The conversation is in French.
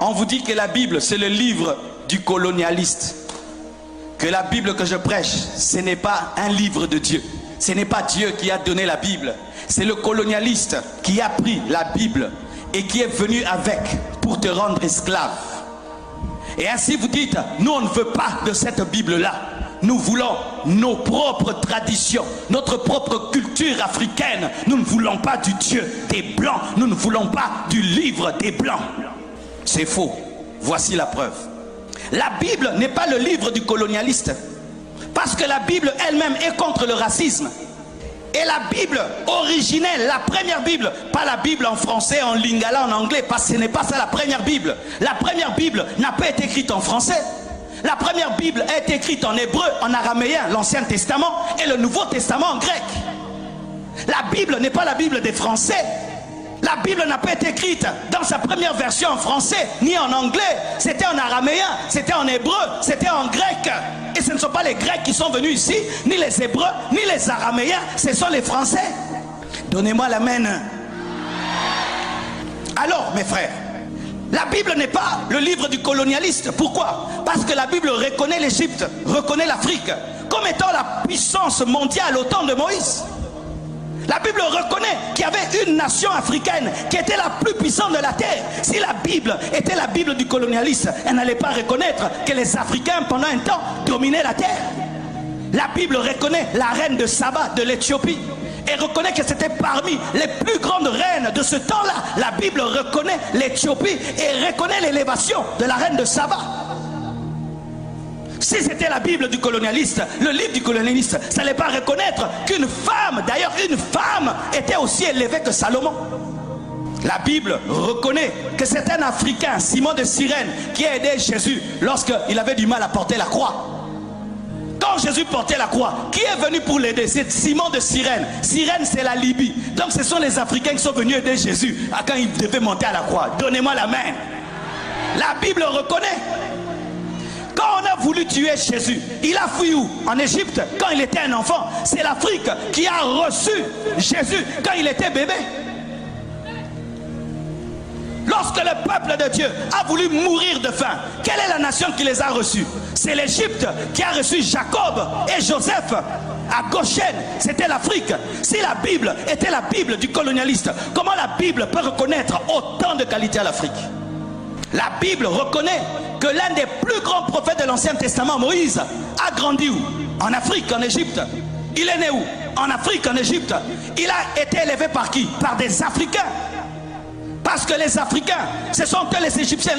On vous dit que la Bible, c'est le livre du colonialiste. Que la Bible que je prêche, ce n'est pas un livre de Dieu. Ce n'est pas Dieu qui a donné la Bible. C'est le colonialiste qui a pris la Bible et qui est venu avec pour te rendre esclave. Et ainsi vous dites, nous on ne veut pas de cette Bible-là. Nous voulons nos propres traditions, notre propre culture africaine. Nous ne voulons pas du Dieu des Blancs. Nous ne voulons pas du livre des Blancs. C'est faux. Voici la preuve. La Bible n'est pas le livre du colonialiste. Parce que la Bible elle-même est contre le racisme. Et la Bible originelle, la première Bible, pas la Bible en français, en lingala, en anglais, parce que ce n'est pas ça la première Bible. La première Bible n'a pas été écrite en français. La première Bible a été écrite en hébreu, en araméen, l'Ancien Testament, et le Nouveau Testament en grec. La Bible n'est pas la Bible des Français. La Bible n'a pas été écrite dans sa première version en français, ni en anglais. C'était en araméen, c'était en hébreu, c'était en grec. Et ce ne sont pas les Grecs qui sont venus ici, ni les Hébreux, ni les Araméens, ce sont les Français. Donnez-moi l'amen. Alors, mes frères, la Bible n'est pas le livre du colonialiste. Pourquoi? Parce que la Bible reconnaît l'Égypte, reconnaît l'Afrique, comme étant la puissance mondiale au temps de Moïse. La Bible reconnaît qu'il y avait une nation africaine qui était la plus puissante de la terre. Si la Bible était la Bible du colonialiste, elle n'allait pas reconnaître que les Africains pendant un temps dominaient la terre. La Bible reconnaît la reine de Saba de l'Éthiopie et reconnaît que c'était parmi les plus grandes reines de ce temps-là. La Bible reconnaît l'Éthiopie et reconnaît l'élévation de la reine de Saba. Si c'était la Bible du colonialiste, le livre du colonialiste, ça n'allait pas reconnaître qu'une femme, d'ailleurs une femme, était aussi élevée que Salomon. La Bible reconnaît que c'est un Africain, Simon de Cyrène, qui a aidé Jésus lorsqu'il avait du mal à porter la croix. Quand Jésus portait la croix, qui est venu pour l'aider? C'est Simon de Cyrène. Cyrène, c'est la Libye. Donc ce sont les Africains qui sont venus aider Jésus quand il devait monter à la croix. Donnez-moi la main. La Bible reconnaît. Quand on a voulu tuer Jésus, il a fui où? En Égypte, quand il était un enfant. C'est l'Afrique qui a reçu Jésus quand il était bébé. Lorsque le peuple de Dieu a voulu mourir de faim, quelle est la nation qui les a reçus? C'est l'Égypte qui a reçu Jacob et Joseph à Goshen. C'était l'Afrique. Si la Bible était la Bible du colonialiste, comment la Bible peut reconnaître autant de qualités à l'Afrique? La Bible reconnaît que l'un des plus grands prophètes de l'Ancien Testament, Moïse, a grandi où? En Afrique, en Égypte. Il est né où? En Afrique, en Égypte. Il a été élevé par qui? Par des Africains. Parce que les Africains, ce sont que les Égyptiens.